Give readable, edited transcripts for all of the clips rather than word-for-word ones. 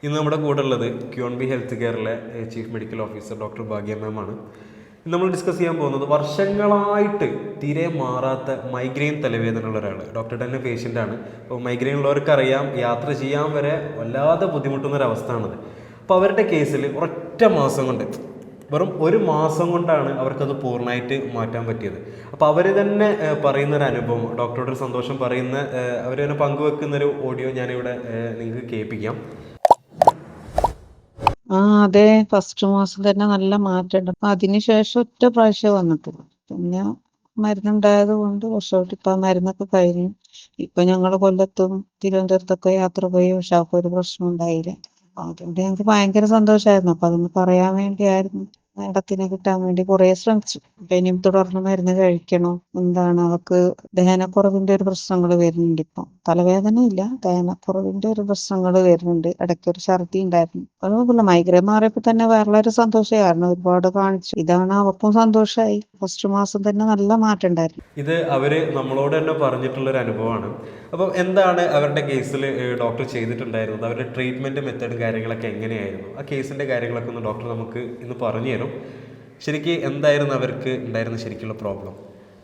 ഇന്ന് നമ്മുടെ കൂടെ ഉള്ളത് ക്യൂൺബി ഹെൽത്ത് കെയറിലെ chief medical officer doctor Bhagya ma'am ആണ്. നമ്മൾ ഡിസ്കസ് ചെയ്യാൻ പോകുന്നത് വർഷങ്ങളായിട്ട് തീരെ മാറാത്ത മൈഗ്രെയിൻ തലവേദനയുള്ള ഒരാൾ, ഡോക്ടറുടെ തന്നെ പേഷ്യൻ്റാണ്. അപ്പോൾ മൈഗ്രെയിൻ ഉള്ളവർക്കറിയാം, യാത്ര ചെയ്യാൻ വരെ വല്ലാതെ ബുദ്ധിമുട്ടുന്നൊരവസ്ഥയാണത്. അപ്പോൾ അവരുടെ കേസിൽ ഒരൊറ്റ മാസം കൊണ്ട്, വെറും ഒരു മാസം കൊണ്ടാണ് അവർക്കത് പൂർണ്ണമായിട്ട് മാറ്റാൻ പറ്റിയത്. അപ്പോൾ അവർ തന്നെ പറയുന്നൊരു അനുഭവം, ഡോക്ടറുടെ സന്തോഷം പറയുന്ന, അവർ തന്നെ പങ്കുവെക്കുന്നൊരു ഓഡിയോ ഞാനിവിടെ നിങ്ങൾക്ക് കേൾപ്പിക്കാം. അതെ, ഫസ്റ്റ് മാസം തന്നെ നല്ല മാറ്റമുണ്ട്. അപ്പൊ അതിനുശേഷം ഒറ്റ പ്രാവശ്യം വന്നിട്ടുള്ളൂ. പിന്നെ മരുന്നുണ്ടായത് കൊണ്ട് കുറച്ചുകൂടി ഇപ്പൊ മരുന്നൊക്കെ കഴിഞ്ഞു. ഇപ്പൊ ഞങ്ങള് കൊല്ലത്തും തിരുവനന്തപുരത്തൊക്കെ യാത്ര പോയി, പക്ഷെ അപ്പൊ ഒരു പ്രശ്നം ഉണ്ടായില്ല. അപ്പൊ അതുകൊണ്ട് ഞങ്ങൾക്ക് ഭയങ്കര സന്തോഷമായിരുന്നു. അപ്പൊ അതൊന്ന് പറയാൻ വേണ്ടിയായിരുന്നു. മേഡത്തിനെ കിട്ടാൻ വേണ്ടി കുറെ ശ്രമിച്ചു. അപ്പൊ ഇനിയും തുടർന്ന് മരുന്ന് കഴിക്കണം. അവക്ക് ദഹനക്കുറവിന്റെ ഒരു പ്രശ്നങ്ങൾ വരുന്നുണ്ട്. ഇപ്പൊ തലവേദന ഇല്ല, ദഹനക്കുറവിന്റെ ഒരു പ്രശ്നങ്ങൾ വരുന്നുണ്ട്. ഇടയ്ക്കൊരു ഛർദി ഉണ്ടായിരുന്നു. അതുപോലെ മൈഗ്രെയിൻ മാറിയപ്പോ തന്നെ വളരെ സന്തോഷമായിരുന്നു. ഒരുപാട് കാണിച്ചു. ഇതാണ് അവക്കും സന്തോഷമായി. ഫസ്റ്റ് മാസം തന്നെ നല്ല മാറ്റം ഉണ്ടായിരുന്നു. ഇത് അവര് നമ്മളോട് തന്നെ പറഞ്ഞിട്ടുള്ളൊരു അനുഭവമാണ്. അപ്പം എന്താണ് അവരുടെ കേസിൽ ഡോക്ടർ ചെയ്തിട്ടുണ്ടായിരുന്നത്, അവരുടെ ട്രീറ്റ്മെന്റ് മെത്തേഡും കാര്യങ്ങളൊക്കെ എങ്ങനെയായിരുന്നു, ആ കേസിന്റെ കാര്യങ്ങളൊക്കെ ഒന്ന് ഡോക്ടർ നമുക്ക് ഇന്ന് പറഞ്ഞു തരും. ശരിക്കും എന്തായിരുന്നു അവർക്ക് ഉണ്ടായിരുന്ന ശരിക്കുള്ള പ്രോബ്ലം?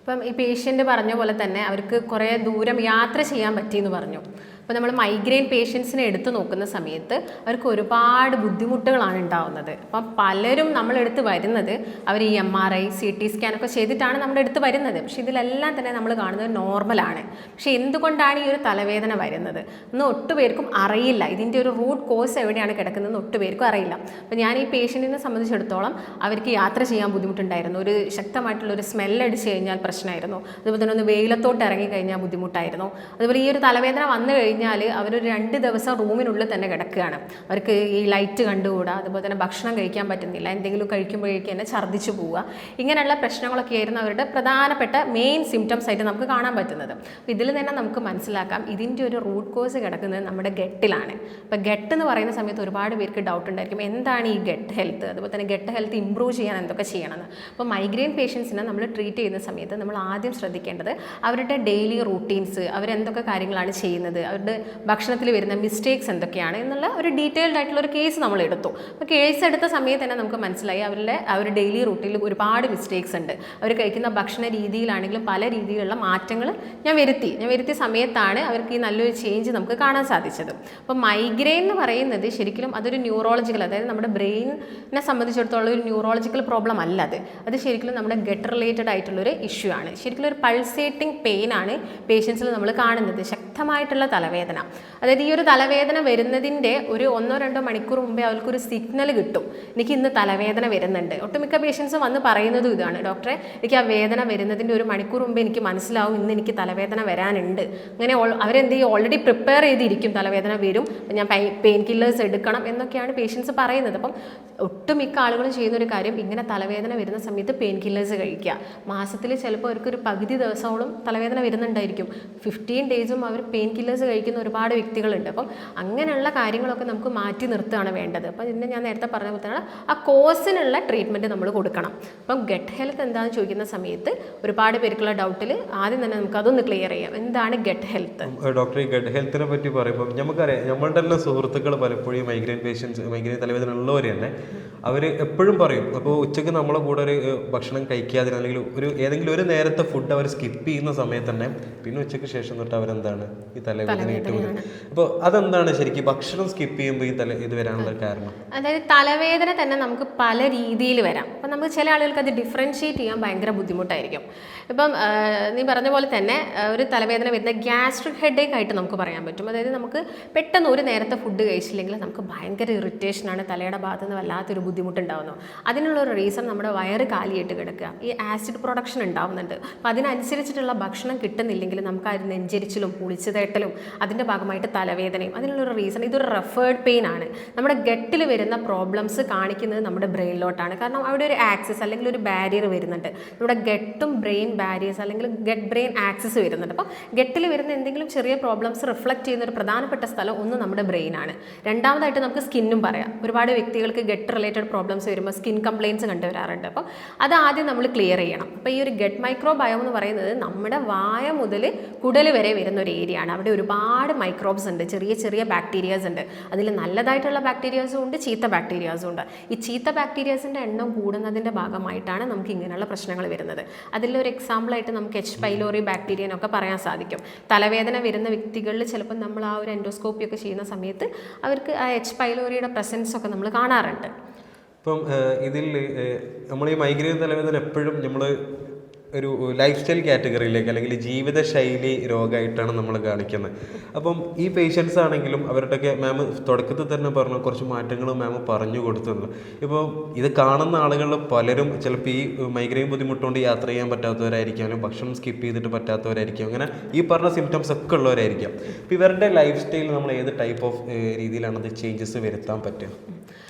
ഇപ്പം ഈ പേഷ്യൻ്റ് പറഞ്ഞ പോലെ തന്നെ അവർക്ക് കുറേ ദൂരം യാത്ര ചെയ്യാൻ പറ്റിയെന്ന് പറഞ്ഞു. അപ്പോൾ നമ്മൾ മൈഗ്രെയിൻ പേഷ്യൻസിനെ എടുത്തു നോക്കുന്ന സമയത്ത് അവർക്ക് ഒരുപാട് ബുദ്ധിമുട്ടുകളാണ് ഉണ്ടാവുന്നത്. അപ്പം പലരും നമ്മളെടുത്ത് വരുന്നത് അവർ ഈ MRI CT സ്കാനൊക്കെ ചെയ്തിട്ടാണ് നമ്മുടെ അടുത്ത് വരുന്നത്. പക്ഷേ ഇതിലെല്ലാം തന്നെ നമ്മൾ കാണുന്നത് നോർമലാണ്. പക്ഷേ എന്തുകൊണ്ടാണ് ഈ ഒരു തലവേദന വരുന്നത് എന്ന് ഒട്ടുപേർക്കും അറിയില്ല. ഇതിൻ്റെ ഒരു റൂട്ട് കോസ് എവിടെയാണ് കിടക്കുന്നതെന്ന് ഒട്ടുപേർക്കും അറിയില്ല. അപ്പോൾ ഞാൻ ഈ പേഷ്യൻറ്റിനെ സംബന്ധിച്ചിടത്തോളം അവർക്ക് യാത്ര ചെയ്യാൻ ബുദ്ധിമുട്ടുണ്ടായിരുന്നു. ഒരു ശക്തമായിട്ടുള്ളൊരു സ്മെല്ലടിച്ച് കഴിഞ്ഞാൽ പ്രശ്നമായിരുന്നു. അതുപോലെ തന്നെ ഒന്ന് വെയിലത്തോട്ട് ഇറങ്ങിക്കഴിഞ്ഞാൽ ബുദ്ധിമുട്ടായിരുന്നു. അതുപോലെ ഈ ഒരു തലവേദന വന്നു കഴിഞ്ഞാൽ അവരൊരു 2 ദിവസം റൂമിനുള്ളിൽ തന്നെ കിടക്കുകയാണ്. അവർക്ക് ഈ ലൈറ്റ് കണ്ടുകൂടാ, അതുപോലെ തന്നെ ഭക്ഷണം കഴിക്കാൻ പറ്റുന്നില്ല, എന്തെങ്കിലും കഴിക്കുമ്പോഴേക്കും തന്നെ ഛർദ്ദിച്ചു പോവുക. ഇങ്ങനെയുള്ള പ്രശ്നങ്ങളൊക്കെ ആയിരുന്നു അവരുടെ പ്രധാനപ്പെട്ട മെയിൻ സിംറ്റംസ് ആയിട്ട് നമുക്ക് കാണാൻ പറ്റുന്നത്. അപ്പോൾ ഇതിൽ തന്നെ നമുക്ക് മനസ്സിലാക്കാം ഇതിൻ്റെ ഒരു റൂട്ട് കോസ് കിടക്കുന്നത് നമ്മുടെ ഗട്ടിലാണ്. അപ്പോൾ ഗട്ട് എന്ന് പറയുന്ന സമയത്ത് ഒരുപാട് പേർക്ക് ഡൗട്ട് ഉണ്ടായിരിക്കും, എന്താണ് ഈ ഗട്ട് ഹെൽത്ത്, അതുപോലെ തന്നെ ഗട്ട് ഹെൽത്ത് ഇമ്പ്രൂവ് ചെയ്യാൻ എന്തൊക്കെ ചെയ്യണമെന്ന്. അപ്പോൾ മൈഗ്രെയിൻ പേഷ്യൻസിനെ നമ്മൾ ട്രീറ്റ് ചെയ്യുന്ന സമയത്ത് നമ്മൾ ആദ്യം ശ്രദ്ധിക്കേണ്ടത് അവരുടെ ഡെയിലി റൂട്ടീൻസ്, അവരെന്തൊക്കെ കാര്യങ്ങളാണ് ചെയ്യുന്നത്, അവരുടെ ഭക്ഷണത്തിൽ വരുന്ന മിസ്റ്റേക്സ് എന്തൊക്കെയാണ് എന്നുള്ള ഒരു ഡീറ്റെയിൽഡ് ആയിട്ടുള്ള ഒരു കേസ് നമ്മൾ എടുത്തു. അപ്പോൾ കേസ് എടുത്ത സമയത്ത് തന്നെ നമുക്ക് മനസ്സിലായി അവരുടെ ഡെയിലി റൂട്ടീനിൽ ഒരുപാട് മിസ്റ്റേക്സ് ഉണ്ട്. അവർ കഴിക്കുന്ന ഭക്ഷണ രീതിയിലാണെങ്കിലും പല രീതിയിലുള്ള മാറ്റങ്ങൾ ഞാൻ വരുത്തിയ സമയത്താണ് അവർക്ക് ഈ നല്ലൊരു ചേഞ്ച് നമുക്ക് കാണാൻ സാധിച്ചത്. അപ്പോൾ മൈഗ്രെയിൻ എന്ന് പറയുന്നത് ശരിക്കും അതൊരു ന്യൂറോളജിക്കൽ, അതായത് നമ്മുടെ ബ്രെയിനിനെ സംബന്ധിച്ചിടത്തോളം ഒരു ന്യൂറോളജിക്കൽ പ്രോബ്ലം അല്ല. അത് ശരിക്കും നമ്മുടെ ഗട്ട് റിലേറ്റഡ് ആയിട്ടുള്ളൊരു ഇഷ്യൂ ആണ്. ശരിക്കും ഒരു പൾസേറ്റിംഗ് പെയിൻ ആണ് പേഷ്യൻസിൽ നമ്മൾ കാണുന്നത്, ശക്തമായിട്ടുള്ള തലവേദന. അതായത് ഈ ഒരു തലവേദന വരുന്നതിൻ്റെ ഒരു 1-2 മണിക്കൂർ മുമ്പേ അവർക്കൊരു സിഗ്നൽ കിട്ടും, എനിക്ക് ഇന്ന് തലവേദന വരുന്നുണ്ട്. ഒട്ടുമിക്ക പേഷ്യൻസും വന്ന് പറയുന്നതും ഇതാണ്, ഡോക്ടറെ എനിക്ക് ആ വേദന വരുന്നതിൻ്റെ 1 മണിക്കൂർ മുമ്പേ എനിക്ക് മനസ്സിലാവും ഇന്ന് എനിക്ക് തലവേദന വരാനുണ്ട്. അങ്ങനെ അവരെന്ത് ചെയ്യും, ഓൾറെഡി പ്രിപ്പയർ ചെയ്തിരിക്കും, തലവേദന വരും, ഞാൻ പെയിൻ കില്ലേഴ്സ് എടുക്കണം എന്നൊക്കെയാണ് പേഷ്യൻസ് പറയുന്നത്. അപ്പം ഒട്ടുമിക്ക ആളുകളും ചെയ്യുന്നൊരു കാര്യം, ഇങ്ങനെ തലവേദന വരുന്ന സമയത്ത് പെയിൻ കില്ലേഴ്സ് കഴിക്കുക. മാസത്തിൽ ചിലപ്പോൾ അവർക്കൊരു പകുതി ദിവസത്തോളം തലവേദന വരുന്നുണ്ടായിരിക്കും. 15 ഡേയ്സും അവർ പെയിൻ കില്ലേഴ്സ് കഴിക്കുന്ന ഒരുപാട് വ്യക്തികളുണ്ട്. അപ്പം അങ്ങനെയുള്ള കാര്യങ്ങളൊക്കെ നമുക്ക് മാറ്റി നിർത്തുകയാണ് വേണ്ടത്. അപ്പം ഇതിനെ ഞാൻ നേരത്തെ പറഞ്ഞ പോലെ തന്നെ ആ കോസിനുള്ള ട്രീറ്റ്മെൻറ്റ് നമ്മൾ കൊടുക്കണം. അപ്പം ഗട്ട് ഹെൽത്ത് എന്താണെന്ന് ചോദിക്കുന്ന സമയത്ത് ഒരുപാട് പേർക്കുള്ള ഡൗട്ടിൽ ആദ്യം തന്നെ നമുക്ക് അതൊന്ന് ക്ലിയർ ചെയ്യാം, എന്താണ് ഗട്ട് ഹെൽത്ത്. ഡോക്ടർ, ഈ ഗട്ട് ഹെൽത്തിനെ പറ്റി പറയുമ്പോൾ നമുക്കറിയാം, നമ്മളുടെ തന്നെ സുഹൃത്തുക്കൾ പലപ്പോഴും മൈഗ്രെയിൻ പേഷ്യൻസ്, മൈഗ്രെയിൻ തലവേദന ഉള്ളവർ തന്നെ അവർ എപ്പോഴും പറയും, അപ്പോൾ ഉച്ചയ്ക്ക് നമ്മളെ കൂടെ ഒരു ഭക്ഷണം കഴിക്കാതെ അല്ലെങ്കിൽ ഏതെങ്കിലും ഒരു നേരത്തെ ഫുഡ് അവർ സ്കിപ്പ് ചെയ്യുന്ന സമയത്ത് തന്നെ പിന്നെ ഉച്ചയ്ക്ക് ശേഷം തൊട്ട് അവരെന്താണ് ഈ തലവേദനയായിട്ട് വരും. അപ്പോൾ അതെന്താണ് ശരിക്കും ഭക്ഷണം സ്കിപ്പ് ചെയ്യുമ്പോൾ ഇത് വരാനുള്ള കാരണം? അതായത് തലവേദന തന്നെ നമുക്ക് പല രീതിയിൽ വരാം. അപ്പം നമുക്ക് ചില ആളുകൾക്ക് അത് ഡിഫറൻഷ്യേറ്റ് ചെയ്യാൻ ഭയങ്കര ബുദ്ധിമുട്ടായിരിക്കും. ഇപ്പം നീ പറഞ്ഞ പോലെ തന്നെ ഒരു തലവേദന വരുന്ന ഗ്യാസ്ട്രിക് ഹെഡേക്ക് ആയിട്ട് നമുക്ക് പറയാൻ പറ്റും. അതായത് നമുക്ക് പെട്ടെന്ന് ഒരു നേരത്തെ ഫുഡ് കഴിച്ചില്ലെങ്കിൽ നമുക്ക് ഭയങ്കര ഇറിറ്റേഷനാണ്, തലയുടെ ഭാഗത്ത് നിന്ന് വല്ലാത്തൊരു ബുദ്ധിമുട്ടുണ്ടാകുന്നു. അതിനുള്ളൊരു റീസൺ നമ്മുടെ വയറ് കാലിയായിട്ട് കിടക്കുക, ഈ ആസിഡ് പ്രൊഡക്ഷൻ ഉണ്ടാവുന്നുണ്ട്. അപ്പോൾ അതിനനുസരിച്ചിട്ടുള്ള ഭക്ഷണം കിട്ടുന്നില്ലെങ്കിൽ നമുക്ക് അത് നെഞ്ചരിച്ചിലും പുളിച്ചുതേട്ടലും അതിൻ്റെ ഭാഗമായിട്ട് തലവേദനയും. അതിനുള്ളൊരു റീസൺ ഇതൊരു റെഫേർഡ് പെയിൻ ആണ്. നമ്മുടെ ഗട്ടിൽ വരുന്ന പ്രോബ്ലംസ് കാണിക്കുന്നത് നമ്മുടെ ബ്രെയിനിലോട്ടാണ്. കാരണം അവിടെ ഒരു ആക്സിസ് അല്ലെങ്കിൽ ഒരു ബാരിയർ വരുന്നുണ്ട്, നമ്മുടെ ഗട്ടും ബ്രെയിൻ ബാരിയേഴ്സ് അല്ലെങ്കിൽ ഗട്ട് ബ്രെയിൻ ആക്സിസ് വരുന്നുണ്ട്. അപ്പോൾ ഗട്ടിൽ വരുന്ന എന്തെങ്കിലും ചെറിയ പ്രോബ്ലംസ് റിഫ്ലക്റ്റ് ചെയ്യുന്ന ഒരു പ്രധാനപ്പെട്ട സ്ഥലം ഒന്ന് നമ്മുടെ ബ്രെയിനാണ്. രണ്ടാമതായിട്ട് നമുക്ക് സ്കിന്നും പറയാം. ഒരുപാട് വ്യക്തികൾക്ക് ഗട്ട് റിലേറ്റഡ് പ്രോബ്ലംസ് വരുമ്പോൾ സ്കിൻ കംപ്ലയിൻസ് കണ്ടുവരാറുണ്ട്. അപ്പോൾ അത് ആദ്യം നമ്മൾ ക്ലിയർ ചെയ്യണം. അപ്പോൾ ഈ ഒരു ഗട്ട് മൈക്രോബയോം എന്ന് പറയുന്നത് നമ്മുടെ വായ മുതൽ കുടൽ വരെ വരുന്ന ഒരു ഏരിയ ഏരിയ ആണ്. അവിടെ ഒരുപാട് മൈക്രോബ്സ് ഉണ്ട്, ചെറിയ ചെറിയ ബാക്ടീരിയാസ് ഉണ്ട്. അതിൽ നല്ലതായിട്ടുള്ള ബാക്ടീരിയാസും ഉണ്ട്, ചീത്ത ബാക്ടീരിയാസും ഉണ്ട്. ഈ ചീത്ത ബാക്ടീരിയാസിൻ്റെ എണ്ണം കൂടുന്നതിൻ്റെ ഭാഗമായിട്ടാണ് നമുക്ക് ഇങ്ങനെയുള്ള പ്രശ്നങ്ങൾ വരുന്നത്. അതിലൊരു എക്സാമ്പിളായിട്ട് നമുക്ക് എച്ച് പൈലോറി ബാക്ടീരിയ എന്നൊക്കെ പറയാൻ സാധിക്കും. തലവേദന വരുന്ന വ്യക്തികളിൽ ചിലപ്പോൾ നമ്മൾ ആ ഒരു എൻഡോസ്കോപ്പി ഒക്കെ ചെയ്യുന്ന സമയത്ത് അവർക്ക് ആ എച്ച് പൈലോറിയുടെ പ്രസൻസ് ഒക്കെ നമ്മൾ കാണാറുണ്ട്. ഇപ്പം ഇതിൽ നമ്മൾ ഈ മൈഗ്രെയിൻ തലവേദന എപ്പോഴും നമ്മൾ ഒരു ലൈഫ് സ്റ്റൈൽ കാറ്റഗറിയിലേക്ക് അല്ലെങ്കിൽ ജീവിതശൈലി രോഗമായിട്ടാണ് നമ്മൾ കാണിക്കുന്നത്. അപ്പം ഈ പേഷ്യൻസ് ആണെങ്കിലും അവരുടെയൊക്കെ മാം തുടക്കത്തിൽ തന്നെ പറഞ്ഞു കുറച്ച് മാറ്റങ്ങൾ മാം പറഞ്ഞു കൊടുത്തിട്ടുണ്ട്. ഇപ്പോൾ ഇത് കാണുന്ന ആളുകളിൽ പലരും ചിലപ്പോൾ ഈ മൈഗ്രെയിൻ ബുദ്ധിമുട്ടുകൊണ്ട് യാത്ര ചെയ്യാൻ പറ്റാത്തവരായിരിക്കും, അല്ലെങ്കിൽ ഭക്ഷണം സ്കിപ്പ് ചെയ്തിട്ട് പറ്റാത്തവരായിരിക്കും, അങ്ങനെ ഈ പറഞ്ഞ സിംറ്റംസ് ഒക്കെ ഉള്ളവരായിരിക്കും. അപ്പോൾ ഇവരുടെ ലൈഫ് സ്റ്റൈൽ നമ്മൾ ഏത് ടൈപ്പ് ഓഫ് രീതിയിലാണ് അത് ചേഞ്ചസ് വരുത്താൻ പറ്റുക?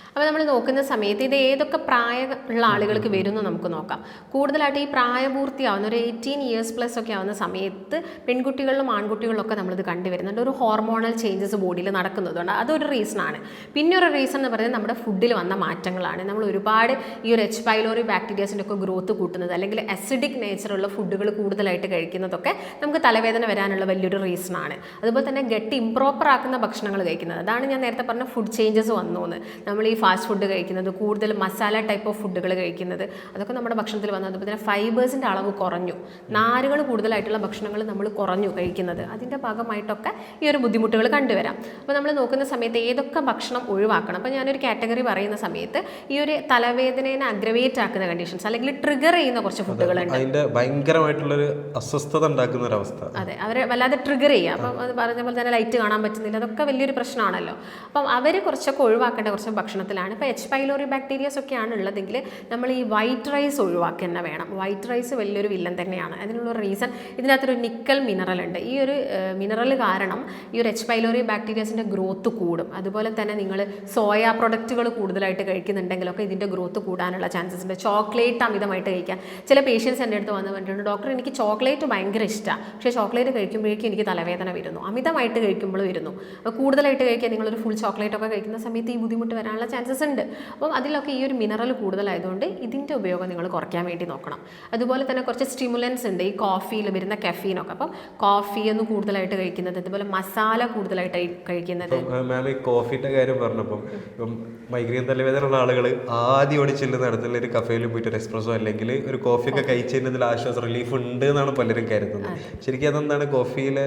അപ്പോൾ നമ്മൾ നോക്കുന്ന സമയത്ത് ഇത് ഏതൊക്കെ പ്രായമുള്ള ആളുകൾക്ക് വരുമെന്ന് നമുക്ക് നോക്കാം. കൂടുതലായിട്ട് ഈ പ്രായപൂർത്തിയാവുന്ന ഒരു 18 ഇയേഴ്സ് പ്ലസ് ഒക്കെ ആവുന്ന സമയത്ത് പെൺകുട്ടികളിലും ആൺകുട്ടികളിലൊക്കെ നമ്മളിത് കണ്ടുവരുന്നുണ്ട്. ഒരു ഹോർമോണൽ ചേഞ്ചസ് ബോഡിയിൽ നടക്കുന്നതുകൊണ്ട് അതൊരു റീസണാണ്. പിന്നെ ഒരു റീസൺ എന്ന് പറയുന്നത് നമ്മുടെ ഫുഡിൽ വന്ന മാറ്റങ്ങളാണ്. നമ്മൾ ഒരുപാട് ഈ ഒരു എച്ച് പൈലോറി ബാക്ടീരിയാസിൻ്റെ ഒക്കെ ഗ്രോത്ത് കൂട്ടുന്നത്, അല്ലെങ്കിൽ അസിഡിക് നേച്ചറുള്ള ഫുഡുകൾ കൂടുതലായിട്ട് കഴിക്കുന്നതൊക്കെ നമുക്ക് തലവേദന വരാനുള്ള വലിയൊരു റീസണാണ്. അതുപോലെ തന്നെ ഗട്ട് ഇംപ്രോപ്പർ ആക്കുന്ന ഭക്ഷണങ്ങൾ കഴിക്കുന്നത്, അതാണ് ഞാൻ നേരത്തെ പറഞ്ഞ ഫുഡ് ചേഞ്ചസ് വന്നു എന്ന്. നമ്മൾ ഈ ഫാസ്റ്റ് ഫുഡ് കഴിക്കുന്നത്, കൂടുതൽ മസാല ടൈപ്പ് ഓഫ് ഫുഡുകൾ കഴിക്കുന്നത്, അതൊക്കെ നമ്മുടെ ഭക്ഷണത്തിൽ വന്നത്. അതുപോലെ തന്നെ ഫൈബേഴ്സിൻ്റെ അളവ് കുറഞ്ഞു, നാരുകൾ കൂടുതലായിട്ടുള്ള ഭക്ഷണങ്ങൾ നമ്മൾ കുറഞ്ഞു കഴിക്കുന്നത്, അതിൻ്റെ ഭാഗമായിട്ടൊക്കെ ഈ ഒരു ബുദ്ധിമുട്ടുകൾ കണ്ടുവരാം. അപ്പോൾ നമ്മൾ നോക്കുന്ന സമയത്ത് ഏതൊക്കെ ഭക്ഷണം ഒഴിവാക്കണം. അപ്പോൾ ഞാനൊരു കാറ്റഗറി പറയുന്ന സമയത്ത് ഈ ഒരു തലവേദനയെ അഗ്രവേറ്റ് ആക്കുന്ന കണ്ടീഷൻസ് അല്ലെങ്കിൽ ട്രിഗർ ചെയ്യുന്ന കുറച്ച് ഫുഡുകളുണ്ട്. അതിൻ്റെ ഭയങ്കരമായിട്ടുള്ളൊരു അസ്വസ്ഥത ഉണ്ടാക്കുന്ന ഒരു അവസ്ഥ, അതെ, അവരെ വല്ലാതെ ട്രിഗർ ചെയ്യുക. അപ്പം അത് പറഞ്ഞ പോലെ തന്നെ ലൈറ്റ് കാണാൻ പറ്റുന്നില്ല, അതൊക്കെ വലിയൊരു പ്രശ്നമാണല്ലോ. അപ്പം അവർ കുറച്ചൊക്കെ ഒഴിവാക്കേണ്ട കുറച്ച് ഭക്ഷണത്തിലാണ്. ഇപ്പോൾ എച്ച് പൈലോറി ബാക്ടീരിയാസ് ഒക്കെയാണ് ഉള്ളതെങ്കിൽ നമ്മൾ ഈ വൈറ്റ് റൈസ് ഒഴിവാക്കുക തന്നെ വേണം. വൈറ്റ് റൈസ് വലിയൊരു വില്ലൻ തന്നെയാണ്. അതിനുള്ള റീസൺ, ഇതിനകത്തൊരു നിക്കൽ മിനറൽ ഉണ്ട്. ഈ ഒരു മിനറൽ കാരണം ഈ ഒരു എച്ച് പൈലോറി ബാക്ടീരിയാസിൻ്റെ ഗ്രോത്ത് കൂടും. അതുപോലെ തന്നെ നിങ്ങൾ സോയ പ്രൊഡക്റ്റുകൾ കൂടുതലായിട്ട് കഴിക്കുന്നുണ്ടെങ്കിലൊക്കെ ഇതിൻ്റെ ഗ്രോത്ത് കൂടാനുള്ള ചാൻസസ് ഉണ്ട്. ചോക്ലേറ്റ് അമിതമായിട്ട് കഴിക്കാൻ ചില പേഷ്യൻസ് എൻ്റെ അടുത്ത് വന്ന് പറഞ്ഞിട്ടുണ്ട്, ഡോക്ടർ എനിക്ക് ചോക്ലേറ്റ് ഭയങ്കര ഇഷ്ടമാണ്, പക്ഷേ ചോക്ലേറ്റ് കഴിക്കുമ്പോഴേക്കും എനിക്ക് തലവേദന വരുന്നു. അമിതമായിട്ട് കഴിക്കുമ്പോൾ വരുന്നു. കൂടുതലായിട്ട് കഴിക്കാൻ നിങ്ങളൊരു ഫുൾ ചോക്ലേറ്റ് ഒക്കെ കഴിക്കുന്ന സമയത്ത് ഈ ബുദ്ധിമുട്ട് വരാനുള്ള ചാൻസസ് ഉണ്ട്. അപ്പം അതിലൊക്കെ ഈ ഒരു മിനറൽ കൂടുതലായതുകൊണ്ട് ഇതിൻ്റെ ഉപയോഗം നിങ്ങൾ കുറയ്ക്കാൻ വേണ്ടി നോക്കണം. അതുപോലെ തന്നെ കുറച്ച് സ്റ്റിമുലൻസ് ഉണ്ട് ഈ കോഫിയിൽ വരുന്ന കഫീനൊക്കെ. അപ്പം കോഫി ഒന്ന് കൂടുതലായിട്ട് കഴിക്കുന്നത്, അതുപോലെ മസാല കൂടുതലായിട്ട് കഴിക്കുന്നത്. മാം ഈ കോഫിയുടെ കാര്യം പറഞ്ഞപ്പം ഇപ്പം മൈഗ്രെയിൻ തലവേദന ഉള്ള ആളുകൾ ആദ്യം ഓടി ചെല്ലുന്ന അടുത്തുള്ള ഒരു കഫേയിൽ പോയിട്ട് ഒരു എക്സ്പ്രസോ അല്ലെങ്കിൽ ഒരു കോഫിയൊക്കെ കഴിച്ചതിൽ ആശ്വാസം റിലീഫ് ഉണ്ട് എന്നാണ് പലരും കരുതുന്നത്. ശരിക്കും അതെന്താണ് കോഫിയിലെ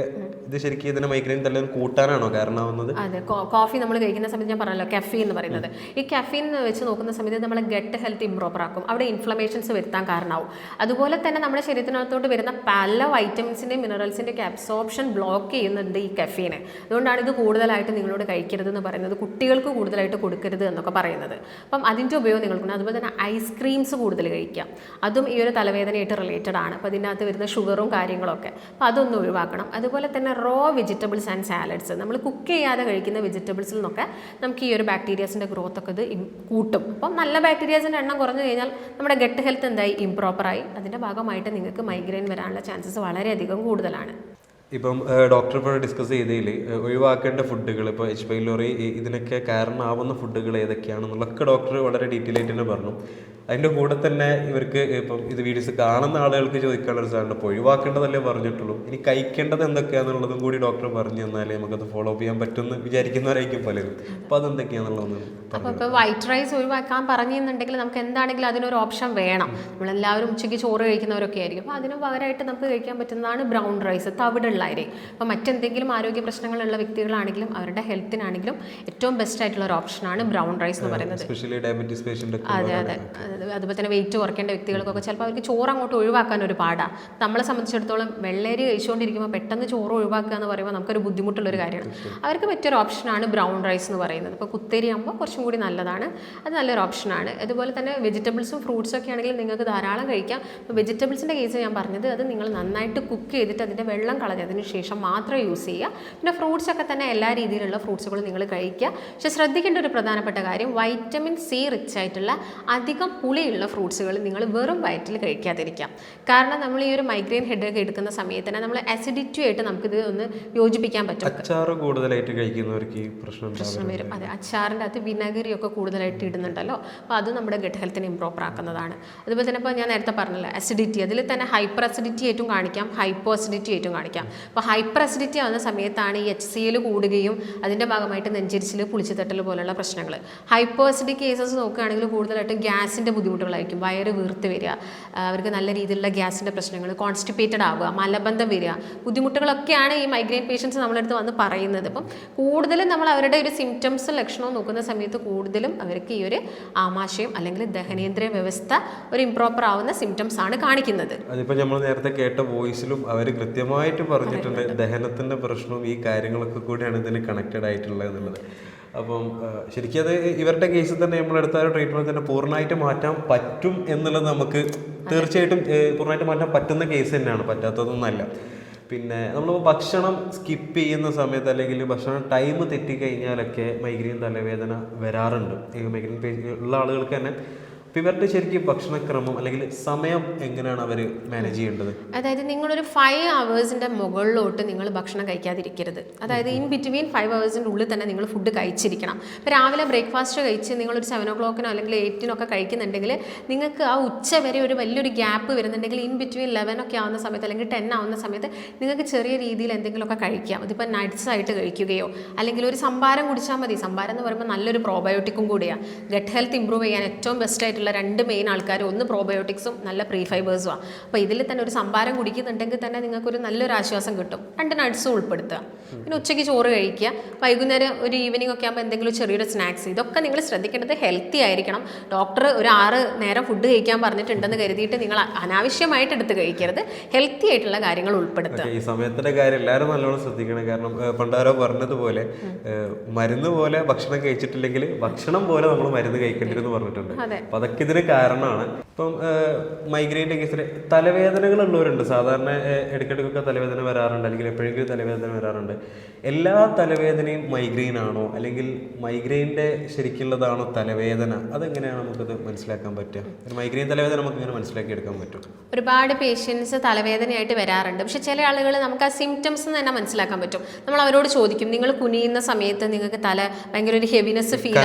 ഇത് ശരിക്കും ഇതിന് മൈഗ്രെയിൻ തലവേദന കൂട്ടാനാണോ കാരണമാവുന്നത്? അതെ, കോഫി നമ്മൾ കഴിക്കുന്ന സമയത്ത് ഞാൻ പറഞ്ഞല്ലോ കഫീൻ എന്ന് പറയുന്നത്. ഈ കഫീൻ വെച്ച് നോക്കുന്ന സമയത്ത് നമ്മളെ ഗട്ട് ഹെൽത്ത് ഇംപ്രോപ്പർ ആക്കും, അവിടെ ഇൻഫ്ലമേഷൻസ് വരുത്താൻ കാരണമാവും. അതുപോലെ തന്നെ നമ്മുടെ ശരീരത്തിനകത്തോട്ട് വരുന്ന പല വൈറ്റമിൻസിൻ്റെയും മിനറൽസിൻ്റെ ഒക്കെ അബ്സോർപ്ഷൻ ബ്ലോക്ക് ചെയ്യുന്നുണ്ട് ഈ കഫീന്. അതുകൊണ്ടാണ് ഇത് കൂടുതലായിട്ട് നിങ്ങളോട് കഴിക്കരുത് എന്ന് പറയുന്നത്, കുട്ടികൾക്ക് കൂടുതലായിട്ട് കൊടുക്കരുത് എന്നൊക്കെ പറയുന്നത്. അപ്പം അതിൻ്റെ ഉപയോഗം നിങ്ങൾക്കുണ്ട്. അതുപോലെ തന്നെ ഐസ്ക്രീംസ് കൂടുതൽ കഴിക്കാം, അതും ഈ ഒരു തലവേദനയായിട്ട് റിലേറ്റഡ് ആണ്. അപ്പോൾ അതിനകത്ത് വരുന്ന ഷുഗറും കാര്യങ്ങളൊക്കെ, അപ്പോൾ അതൊന്നും ഒഴിവാക്കണം. അതുപോലെ തന്നെ റോ വെജിറ്റബിൾസ് ആൻഡ് സാലഡ്സ്, നമ്മൾ കുക്ക് ചെയ്യാതെ കഴിക്കുന്ന വെജിറ്റബിൾസിൽ നിന്നൊക്കെ നമുക്ക് ഈ ഒരു ബാക്ടീരിയാസിൻ്റെ ഗ്രോത്ത് ഒക്കെ ഇത് കൂട്ടും. അപ്പം നല്ല ബാക്ടീരിയാസിൻ്റെ എണ്ണം കുറഞ്ഞു കഴിഞ്ഞാൽ നമ്മുടെ ഗട്ട് ഹെൽത്ത് എന്തായി, ഇംപ്രോപ്പറായി. അതിൻ്റെ ഭാഗമായിട്ട് നിങ്ങൾക്ക് മൈഗ്രെയിൻ വരാനുള്ള ചാൻസസ് വളരെയധികം കൂടുതലാണ്. ഇപ്പം ഡോക്ടർ ഇപ്പോൾ ഡിസ്കസ് ചെയ്തതിൽ ഒഴിവാക്കേണ്ട ഫുഡുകൾ, ഇപ്പോൾ എച്ച് പൈലോറി ഇതിനൊക്കെ കാരണമാവുന്ന ഫുഡുകൾ ഏതൊക്കെയാണെന്നുള്ളതൊക്കെ ഡോക്ടർ വളരെ ഡീറ്റെയിൽ ആയിട്ട് തന്നെ പറഞ്ഞു. അതിൻ്റെ കൂടെ തന്നെ ഇവർക്ക് ഇപ്പം ഇത് വീഡിയോസ് കാണുന്ന ആളുകൾക്ക് ചോദിക്കാനുള്ള ഒരു സാധനം, ഇപ്പോൾ ഒഴിവാക്കേണ്ടതല്ലേ പറഞ്ഞിട്ടുള്ളൂ, ഇനി കഴിക്കേണ്ടത് എന്തൊക്കെയാണെന്നുള്ളതും കൂടി ഡോക്ടർ പറഞ്ഞു തന്നാലേ നമുക്കത് ഫോളോ അപ്പ് ചെയ്യാൻ പറ്റുമെന്ന് വിചാരിക്കുന്നവരായിരിക്കും പലരും. അപ്പോൾ അതെന്തൊക്കെയാണെന്നുള്ളതൊന്ന് അപ്പോൾ ഇപ്പോൾ വൈറ്റ് റൈസ് ഒഴിവാക്കാൻ പറഞ്ഞെന്നുണ്ടെങ്കിൽ നമുക്ക് എന്താണെങ്കിലും അതിനൊരു ഓപ്ഷൻ വേണം. നമ്മളെല്ലാവരും ഉച്ചയ്ക്ക് ചോറ് കഴിക്കുന്നവരൊക്കെ ആയിരിക്കും. അപ്പോൾ അതിന് പകരമായിട്ട് നമുക്ക് കഴിക്കാൻ പറ്റുന്നതാണ് ബ്രൗൺ റൈസ്, തവിടുള്ള അരി. അപ്പോൾ മറ്റെന്തെങ്കിലും ആരോഗ്യ പ്രശ്നങ്ങളുള്ള വ്യക്തികളാണെങ്കിലും അവരുടെ ഹെൽത്തിനാണെങ്കിലും ഏറ്റവും ബെസ്റ്റ് ആയിട്ടുള്ള ഒരു ഓപ്ഷനാണ് ബ്രൗൺ റൈസ് എന്ന് പറയുന്നത്. Especially diabetes patient. അതെ അതെ. അതുപോലെ തന്നെ വെയിറ്റ് കുറയ്ക്കേണ്ട വ്യക്തികൾക്കൊക്കെ ചിലപ്പോൾ അവർക്ക് ചോറ് അങ്ങോട്ട് ഒഴിവാക്കാൻ ഒരു പാടാണ്. നമ്മളെ സംബന്ധിച്ചിടത്തോളം വെള്ളരി കഴിച്ചുകൊണ്ടിരിക്കുമ്പോൾ പെട്ടെന്ന് ചോറ് ഒഴിവാക്കുക എന്ന് പറയുമ്പോൾ നമുക്കൊരു ബുദ്ധിമുട്ടുള്ളൊരു കാര്യമാണ്. അവർക്ക് പറ്റിയൊരു ഓപ്ഷനാണ് ബ്രൗൺ റൈസ് എന്ന് പറയുന്നത്. ഇപ്പോൾ കുത്തരി ആകുമ്പോൾ കുറച്ചും കൂടി നല്ലതാണ്, അത് നല്ലൊരു ഓപ്ഷനാണ്. അതുപോലെ തന്നെ വെജിറ്റബിൾസും ഫ്രൂട്ട്സും ഒക്കെ ആണെങ്കിൽ നിങ്ങൾക്ക് ധാരാളം കഴിക്കാം. ഇപ്പോൾ വെജിറ്റബിൾസിൻ്റെ കേസ് ഞാൻ പറഞ്ഞത്, അത് നിങ്ങൾ നന്നായിട്ട് കുക്ക് ചെയ്തിട്ട് അതിൻ്റെ വെള്ളം കളഞ്ഞതിന് ശേഷം മാത്രം യൂസ് ചെയ്യുക. പിന്നെ ഫ്രൂട്ട്സ് ഒക്കെ തന്നെ എല്ലാ രീതിയിലുള്ള ഫ്രൂട്ട്സുകളും നിങ്ങൾ കഴിക്കുക. പക്ഷേ ശ്രദ്ധിക്കേണ്ട ഒരു പ്രധാനപ്പെട്ട കാര്യം, വൈറ്റമിൻ സി റിച്ച് ആയിട്ടുള്ള അധികം പുളിയുള്ള ഫ്രൂട്ട്സുകൾ നിങ്ങൾ വെറും വയറ്റിൽ കഴിക്കാതിരിക്കാം. കാരണം നമ്മൾ ഈ ഒരു മൈഗ്രെയിൻ ഹെഡേക്ക് എടുക്കുന്ന സമയത്ത് തന്നെ നമ്മൾ അസിഡിറ്റി ആയിട്ട് നമുക്കിത് ഒന്ന് യോജിപ്പിക്കാൻ പറ്റും. അച്ചാറ് കൂടുതലായിട്ട് കഴിക്കുന്നവർക്ക് ഈ പ്രശ്നം വരും. അതെ, അച്ചാറിൻ്റെ അകത്ത് വിനാഗിരിയൊക്കെ കൂടുതലായിട്ട് ഇടുന്നുണ്ടല്ലോ, അപ്പോൾ അത് നമ്മുടെ ഗട്ട് ഹെൽത്തിനെ ഇംപ്രോപ്പർ ആക്കുന്നതാണ്. അതുപോലെ തന്നെ ഇപ്പോൾ ഞാൻ നേരത്തെ പറഞ്ഞല്ലോ അസിഡിറ്റി, അതിൽ തന്നെ ഹൈപ്പർ അസിഡിറ്റി ആയിട്ടും കാണിക്കാം, ഹൈപ്പോ അസിഡിറ്റി ആയിട്ടും കാണിക്കാം. അപ്പോൾ ഹൈപ്പർ അസിഡിറ്റി ആവുന്ന സമയത്താണ് ഈ HCl കൂടുകയും അതിൻ്റെ ഭാഗമായിട്ട് നെഞ്ചരിച്ചിൽ, പുളിച്ചുതട്ടൽ പോലുള്ള പ്രശ്നങ്ങൾ. ഹൈപ്പോ അസിഡിക് കേസസ് നോക്കുകയാണെങ്കിൽ കൂടുതലായിട്ടും ഗ്യാസിൻ്റെ ബുദ്ധിമുട്ടുകളായിരിക്കും. വയറ് വീർത്ത് വരിക, അവർക്ക് നല്ല രീതിയിലുള്ള ഗ്യാസിൻ്റെ പ്രശ്നങ്ങൾ, കോൺസ്റ്റിപ്പേറ്റഡ് ആവുക, മലബന്ധം വരിക, ബുദ്ധിമുട്ടുകളൊക്കെയാണ് ഈ മൈഗ്രെയിൻ പേഷ്യൻസ് നമ്മളടുത്ത് വന്ന് പറയുന്നത്. അപ്പം കൂടുതലും നമ്മൾ അവരുടെ ഒരു സിംറ്റംസും ലക്ഷണവും നോക്കുന്ന സമയത്ത് കൂടുതലും അവർക്ക് ഈ ഒരു ആമാശയം അല്ലെങ്കിൽ ദഹനേന്ദ്രിയ വ്യവസ്ഥ ഒരു ഇംപ്രോപ്പർ ആവുന്ന സിംറ്റംസ് ആണ് കാണിക്കുന്നത്. അതിപ്പോൾ നമ്മൾ നേരത്തെ കേട്ട വോയിസിലും അവർ കൃത്യമായിട്ട് പറഞ്ഞിട്ടുണ്ട് ദഹനത്തിൻ്റെ പ്രശ്നവും ഈ കാര്യങ്ങളൊക്കെ കൂടിയാണ് ഇതിന് കണക്റ്റഡ് ആയിട്ടുള്ളത് എന്നുള്ളത്. അപ്പം ശരിക്കും അത് ഇവരുടെ കേസിൽ തന്നെ നമ്മളെടുത്ത ഒരു ട്രീറ്റ്മെൻറ്റ് തന്നെ പൂർണ്ണമായിട്ട് മാറ്റാൻ പറ്റും എന്നുള്ളത് നമുക്ക് തീർച്ചയായിട്ടും പൂർണ്ണമായിട്ട് മാറ്റാൻ പറ്റുന്ന കേസ് തന്നെയാണ്, പറ്റാത്തതൊന്നുമല്ല. പിന്നെ നമ്മൾ ഭക്ഷണം സ്കിപ്പ് ചെയ്യുന്ന സമയത്ത് അല്ലെങ്കിൽ ഭക്ഷണം ടൈം തെറ്റിക്കഴിഞ്ഞാലൊക്കെ മൈഗ്രെയിൻ തലവേദന വരാറുണ്ട്. ഈ മൈഗ്രെയിൻ ഉള്ള ആളുകൾക്ക് തന്നെ. അപ്പോൾ ഇവരുടെ ശരിക്കും ഭക്ഷണക്രമം അല്ലെങ്കിൽ സമയം എങ്ങനെയാണ് അവർ മാനേജ് ചെയ്യേണ്ടത്? അതായത് നിങ്ങളൊരു 5 hours മുകളിലോട്ട് നിങ്ങൾ ഭക്ഷണം കഴിക്കാതിരിക്കരുത്. അതായത് ഇൻ ബിറ്റ്വീൻ 5 hours ഉള്ളിൽ തന്നെ നിങ്ങൾ ഫുഡ് കഴിച്ചിരിക്കണം. ഇപ്പോൾ രാവിലെ ബ്രേക്ക്ഫാസ്റ്റ് കഴിച്ച് നിങ്ങളൊരു 7 o'clock അല്ലെങ്കിൽ 8 കഴിക്കുന്നുണ്ടെങ്കിൽ നിങ്ങൾക്ക് ആ ഉച്ച വരെ ഒരു വലിയൊരു ഗ്യാപ്പ് വരുന്നുണ്ടെങ്കിൽ ഇൻ ബിറ്റ്വീൻ 11 ആവുന്ന സമയത്ത് അല്ലെങ്കിൽ 10 ആവുന്ന സമയത്ത് നിങ്ങൾക്ക് ചെറിയ രീതിയിൽ എന്തെങ്കിലുമൊക്കെ കഴിക്കാം. അതിപ്പോൾ നട്ട്സ് ആയിട്ട് കഴിക്കുകയോ അല്ലെങ്കിൽ ഒരു സംഭാരം കുടിച്ചാൽ മതി. സംഭാരം എന്ന് പറയുമ്പോൾ നല്ലൊരു പ്രോബയോട്ടിക്കും കൂടിയാണ്. ഗട്ട് ഹെൽത്ത് ഇമ്പ്രൂവ് ചെയ്യാൻ ഏറ്റവും ബെസ്റ്റ് ആയിട്ടുള്ള 2 മെയിൻ ആൾക്കാർ, ഒന്ന് പ്രോബയോട്ടിക്സും നല്ല പ്രീ ഫൈബേഴ്സുമാണ്. അപ്പോൾ ഇതിൽ തന്നെ ഒരു സംഭാരം കുടിക്കുന്നുണ്ടെങ്കിൽ തന്നെ നിങ്ങൾക്കൊരു നല്ലൊരു ആശ്വാസം കിട്ടും. 2 നട്ട്സും ഉൾപ്പെടുത്തുക. പിന്നെ ഉച്ചയ്ക്ക് ചോറ് കഴിക്കുക, വൈകുന്നേരം ഒരു ഈവനിങ് ഒക്കെ ആകുമ്പോൾ എന്തെങ്കിലും ചെറിയൊരു സ്നാക്സ്. ഇതൊക്കെ നിങ്ങൾ ശ്രദ്ധിക്കേണ്ടത് ഹെൽത്തി ആയിരിക്കണം. ഡോക്ടർ ഒരു 6 നേരം ഫുഡ് കഴിക്കാൻ പറഞ്ഞിട്ടുണ്ടെന്ന് കരുതിയിട്ട് നിങ്ങൾ അനാവശ്യമായിട്ട് എടുത്ത് കഴിക്കരുത്. ഹെൽത്തി ആയിട്ടുള്ള കാര്യങ്ങൾ ഉൾപ്പെടുത്തുക. ഈ സമയത്തിൻ്റെ കാര്യം എല്ലാവരും നല്ലോണം ശ്രദ്ധിക്കണം. കാരണം പണ്ടാരോ പറഞ്ഞതുപോലെ മരുന്ന് പോലെ ഭക്ഷണം കഴിച്ചിട്ടില്ലെങ്കിൽ ഭക്ഷണം പോലെ നമ്മൾ മരുന്ന് കഴിക്കേണ്ടിരുന്നു പറഞ്ഞിട്ടുണ്ട്. അപ്പം അതൊക്കെ ഇതിന് കാരണമാണ്. ഇപ്പം മൈഗ്രെയിൻ്റെ കേസിൽ തലവേദനകളുള്ളവരുണ്ട്. സാധാരണ ഇടയ്ക്കിടയ്ക്കൊക്കെ തലവേദന വരാറുണ്ട് അല്ലെങ്കിൽ എപ്പോഴെങ്കിലും തലവേദന വരാറുണ്ട്. എല്ലാ തലവേദനയും മൈഗ്രെയിൻ ആണോ അല്ലെങ്കിൽ മൈഗ്രെയിൻ്റെ ശരിക്കുള്ളതാണോ തലവേദന? അതെങ്ങനെയാണ് നമുക്കത് മനസ്സിലാക്കാൻ പറ്റുക? ഒരു മൈഗ്രെയിൻ തലവേദന നമുക്ക് ഇങ്ങനെ മനസ്സിലാക്കി എടുക്കാൻ പറ്റും? ഒരുപാട് പേഷ്യൻസ് തലവേദനയായിട്ട് വരാറുണ്ട്. പക്ഷെ ചില ആളുകൾ നമുക്ക് ആ സിംറ്റംസ് തന്നെ മനസ്സിലാക്കാൻ പറ്റും. നമ്മൾ അവരോട് ചോദിക്കും, നിങ്ങൾ കുനിയുന്ന സമയത്ത് നിങ്ങൾക്ക് ഭയങ്കര ഒരു ഹെവിനെസ് ഫീൽ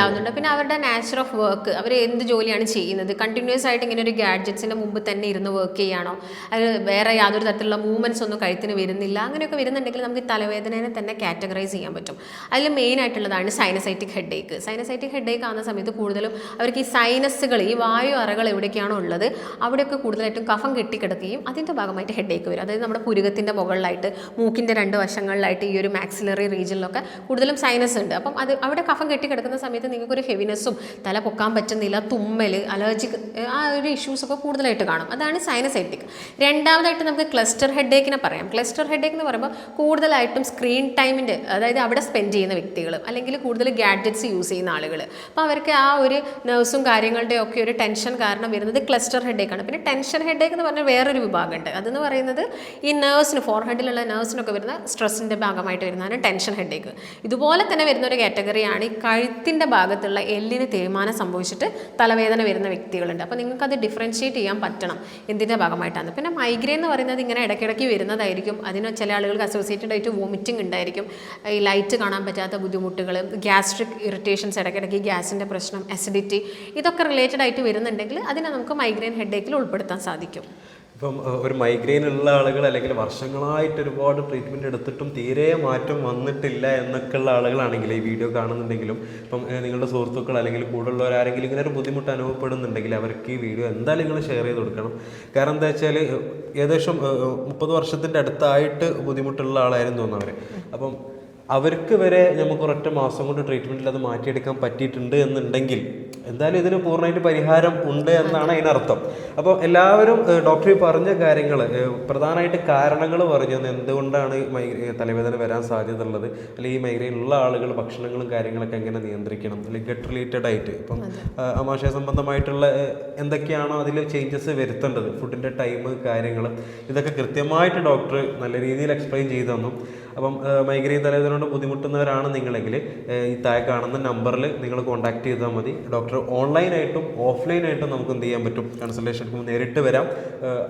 ആവുന്നുണ്ട്. പിന്നെ അവരുടെ നാച്ചർ ഓഫ് വർക്ക്, അവർ എന്ത് ജോലിയാണ് ചെയ്യുന്നത്, കണ്ടിന്യൂസ് ആയിട്ട് ഇങ്ങനെ ഒരു ഗാഡ്ജറ്റ്സിൻ്റെ മുമ്പ് തന്നെ ഇരുന്ന് വർക്ക് ചെയ്യുകയാണോ, അത് വേറെ യാതൊരു തരത്തിലുള്ള മൂവ്മെൻറ്റ്സ് ഒന്നും കഴുത്തിന് വരുന്നില്ല, അങ്ങനെയൊക്കെ വരുന്നുണ്ടെങ്കിൽ നമുക്ക് തലവേദനയെ തന്നെ കാറ്റഗറൈസ് ചെയ്യാൻ പറ്റും. അതിൽ മെയിൻ ആയിട്ടുള്ളതാണ് സൈനസൈറ്റിക് ഹെഡേക്ക്. സൈനസൈറ്റിക് ഹെഡേക്ക് ആവുന്ന സമയത്ത് കൂടുതലും അവർക്ക് ഈ സൈനസുകൾ, ഈ വായു അറകൾ എവിടേക്കാണോ ഉള്ളത് അവിടെയൊക്കെ കൂടുതലായിട്ടും കഫം കെട്ടിക്കിടക്കുകയും അതിൻ്റെ ഭാഗമായിട്ട് ഹെഡേക്ക് വരും. അതായത് നമ്മുടെ പുരുകത്തിൻ്റെ മുകളിലായിട്ട്, മൂക്കിൻ്റെ 2 വശങ്ങളിലായിട്ട്, ഈ ഒരു മാക്സിലറി റീജിയനിലൊക്കെ കൂടുതലും സൈനസ് ഉണ്ട്. അപ്പം അത് അവിടെ കഫം കെട്ടിക്കിടക്കുന്ന സമയത്ത് നിങ്ങൾക്കൊരു ഹെവിനെസ്സും, തല പൊക്കാൻ പറ്റുന്നില്ല, തുമ്മൽ, അലർജിക്, ആ ഒരു ഇഷ്യൂസൊക്കെ കൂടുതലായിട്ട് കാണും. അതാണ് സൈനസൈറ്റിക്. രണ്ടാമതായിട്ട് നമുക്ക് ക്ലസ്റ്റർ ഹെഡേക്കിനെ പറയാം. ക്ലസ്റ്റർ ഹെഡേക്ക് എന്ന് പറയുമ്പോൾ കൂടുതലായിട്ടും സ്ക്രീൻ ടൈമിൻ്റെ, അതായത് അവിടെ സ്പെൻഡ് ചെയ്യുന്ന വ്യക്തികൾ അല്ലെങ്കിൽ കൂടുതൽ ഗാഡ്ജറ്റ്സ് യൂസ് ചെയ്യുന്ന ആളുകൾ, അപ്പോൾ അവർക്ക് ആ ഒരു നെർവ്സും കാര്യങ്ങളുടെയും ഒക്കെ ഒരു ടെൻഷൻ കാരണം വരുന്നത് ക്ലസ്റ്റർ ഹെഡേക്കാണ്. പിന്നെ ടെൻഷൻ ഹെഡേക്ക് എന്ന് പറഞ്ഞാൽ വേറൊരു വിഭാഗമുണ്ട്. അതെന്ന് പറയുന്നത് ഈ നെർവ്സിന്, ഫോർഹെഡിലുള്ള നെർവ്സിനൊക്കെ വരുന്ന സ്ട്രെസ്സിൻ്റെ ഭാഗമായിട്ട് വരുന്നതാണ് ടെൻഷൻ ഹെഡേക്ക്. ഇതുപോലെ തന്നെ വരുന്ന ഒരു കാറ്റഗറിയാണ് ഈ കഴുത്തിൻ്റെ ഭാഗത്തുള്ള എല്ലിന് തേയ്മാനം സംഭവിച്ചിട്ട് തലവേദന വരുന്ന വ്യക്തികളുണ്ട്. അപ്പോൾ നിങ്ങൾക്കത് ഡിഫറൻഷ്യേറ്റ് ചെയ്യാൻ പറ്റണം എന്തിൻ്റെ ഭാഗമായിട്ടാണ്. പിന്നെ മൈഗ്രെയിൻ എന്ന് പറയുന്നത് ഇങ്ങനെ ഇടയ്ക്കിടയ്ക്ക് വരുന്നതായിരിക്കും. അതിന് ചില ആളുകൾക്ക് അസോസിയേറ്റഡ് ആയിട്ട് വോമിറ്റിംഗ് ഉണ്ടായിരിക്കും, ഈ ലൈറ്റ് കാണാൻ പറ്റാത്ത ബുദ്ധിമുട്ടുകൾ, ഗ്യാസ്ട്രിക് ഇറിറ്റേഷൻസ്, ഇടയ്ക്കിടയ്ക്ക് ഗ്യാസിൻ്റെ പ്രശ്നം, അസിഡിറ്റി, ഇതൊക്കെ റിലേറ്റഡ് ആയിട്ട് വരുന്നുണ്ടെങ്കിൽ അതിനെ നമുക്ക് മൈഗ്രെയിൻ ഹെഡേക്കിൽ ഉൾപ്പെടുത്താൻ സാധിക്കും. ഇപ്പം ഒരു മൈഗ്രെയിൻ ഉള്ള ആളുകൾ അല്ലെങ്കിൽ വർഷങ്ങളായിട്ട് ഒരുപാട് ട്രീറ്റ്മെൻറ്റ് എടുത്തിട്ടും തീരെ മാറ്റം വന്നിട്ടില്ല എന്നൊക്കെ ഉള്ള ആളുകളാണെങ്കിൽ ഈ വീഡിയോ കാണുന്നുണ്ടെങ്കിലും, ഇപ്പം നിങ്ങളുടെ സുഹൃത്തുക്കൾ അല്ലെങ്കിൽ കൂടുതലുള്ളവർ ആരെങ്കിലും ഇങ്ങനെ ഒരു ബുദ്ധിമുട്ട് അനുഭവപ്പെടുന്നുണ്ടെങ്കിൽ അവർക്ക് ഈ വീഡിയോ എന്തായാലും നിങ്ങൾ ഷെയർ ചെയ്ത് കൊടുക്കണം. കാരണം എന്താ വെച്ചാൽ ഏകദേശം 30 വർഷത്തിൻ്റെ അടുത്തായിട്ട് ബുദ്ധിമുട്ടുള്ള ആളായിരുന്നു തോന്നുന്നവർ. അപ്പം അവർക്ക് വരെ നമുക്ക് ഒരൊറ്റ മാസം കൊണ്ട് ട്രീറ്റ്മെൻറ്റിൽ അത് മാറ്റിയെടുക്കാൻ പറ്റിയിട്ടുണ്ട് എന്നുണ്ടെങ്കിൽ എന്തായാലും ഇതിന് പൂർണ്ണമായിട്ട് പരിഹാരം ഉണ്ട് എന്നാണ് അതിനർത്ഥം. അപ്പോൾ എല്ലാവരും ഡോക്ടർ പറഞ്ഞ കാര്യങ്ങൾ, പ്രധാനമായിട്ട് കാരണങ്ങൾ പറഞ്ഞു തന്നു, എന്തുകൊണ്ടാണ് തലവേദന വരാൻ സാധ്യത ഉള്ളത്, അല്ലെങ്കിൽ ഈ മൈഗ്രെയിൻ ഉള്ള ആളുകൾ ഭക്ഷണങ്ങളും കാര്യങ്ങളൊക്കെ എങ്ങനെ നിയന്ത്രിക്കണം, അല്ലെങ്കിൽ ഗട്ട് റിലേറ്റഡ് ആയിട്ട് ഇപ്പം ആമാശയ സംബന്ധമായിട്ടുള്ള എന്തൊക്കെയാണോ അതിൽ ചേഞ്ചസ് വരുത്തേണ്ടത്, ഫുഡിൻ്റെ ടൈം, കാര്യങ്ങൾ, ഇതൊക്കെ കൃത്യമായിട്ട് ഡോക്ടർ നല്ല രീതിയിൽ എക്സ്പ്ലെയിൻ ചെയ്തു തന്നു. അപ്പം മൈഗ്രെയിൻ തലവേദന കൊണ്ട് ബുദ്ധിമുട്ടുന്നവരാണ് നിങ്ങളെങ്കിൽ ഈ താഴെ കാണുന്ന നമ്പറിൽ നിങ്ങൾ കോൺടാക്ട് ചെയ്താൽ മതി. ഡോക്ടർ ഓൺലൈനായിട്ടും ഓഫ്ലൈനായിട്ടും നമുക്ക് എന്ത് ചെയ്യാൻ പറ്റും, കൺസൾട്ടേഷൻ എടുക്കുമ്പോൾ നേരിട്ട് വരാം.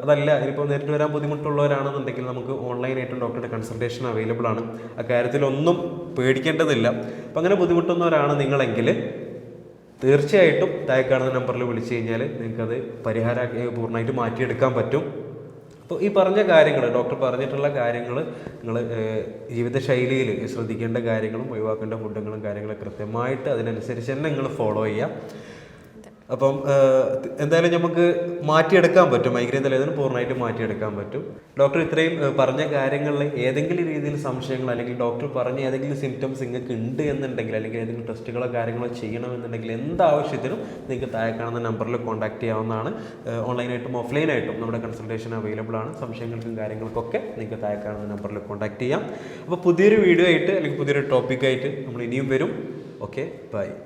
അതല്ല ഇപ്പോൾ നേരിട്ട് വരാൻ ബുദ്ധിമുട്ടുള്ളവരാണെന്നുണ്ടെങ്കിൽ നമുക്ക് ഓൺലൈനായിട്ടും ഡോക്ടറുടെ കൺസൾട്ടേഷൻ അവൈലബിൾ ആണ്. അക്കാര്യത്തിലൊന്നും പേടിക്കേണ്ടതില്ല. അപ്പം അങ്ങനെ ബുദ്ധിമുട്ടുന്നവരാണ് നിങ്ങളെങ്കിൽ തീർച്ചയായിട്ടും താഴെ കാണുന്ന നമ്പറിൽ വിളിച്ചു കഴിഞ്ഞാൽ നിങ്ങൾക്കത് പരിഹാരം പൂർണ്ണമായിട്ട് മാറ്റിയെടുക്കാൻ പറ്റും. അപ്പോൾ ഈ പറഞ്ഞ കാര്യങ്ങൾ, ഡോക്ടർ പറഞ്ഞിട്ടുള്ള കാര്യങ്ങൾ നിങ്ങൾ ജീവിതശൈലിയിൽ ശ്രദ്ധിക്കേണ്ട കാര്യങ്ങളും ഒഴിവാക്കേണ്ട ഫുഡുകളും കാര്യങ്ങളും കൃത്യമായിട്ട് അതിനനുസരിച്ച് തന്നെ നിങ്ങൾ ഫോളോ ചെയ്യാം. അപ്പം എന്തായാലും നമുക്ക് മാറ്റിയെടുക്കാൻ പറ്റും, മൈഗ്രെയിൻ തലവേദന പൂർണ്ണമായിട്ട് മാറ്റിയെടുക്കാൻ പറ്റും. ഡോക്ടർ ഇത്രയും പറഞ്ഞ കാര്യങ്ങളിൽ ഏതെങ്കിലും രീതിയിൽ സംശയങ്ങൾ അല്ലെങ്കിൽ ഡോക്ടർ പറഞ്ഞ ഏതെങ്കിലും സിംറ്റംസ് നിങ്ങൾക്ക് ഉണ്ട് എന്നുണ്ടെങ്കിൽ അല്ലെങ്കിൽ ഏതെങ്കിലും ടെസ്റ്റുകളോ കാര്യങ്ങളോ ചെയ്യണമെന്നുണ്ടെങ്കിൽ എന്താവശ്യത്തിനും നിങ്ങൾക്ക് താഴെ കാണുന്ന നമ്പറിൽ കോൺടാക്ട് ചെയ്യാവുന്നതാണ്. ഓൺലൈനായിട്ടും ഓഫ്ലൈനായിട്ടും നമ്മുടെ കൺസൾട്ടേഷൻ അവൈലബിൾ ആണ്. സംശയങ്ങൾക്കും കാര്യങ്ങൾക്കൊക്കെ നിങ്ങൾക്ക് താഴെ കാണുന്ന നമ്പറിൽ കോൺടാക്ട് ചെയ്യാം. അപ്പോൾ പുതിയൊരു വീഡിയോ ആയിട്ട് അല്ലെങ്കിൽ പുതിയൊരു ടോപ്പിക്കായിട്ട് നമ്മൾ ഇനിയും വരും. Okay, by.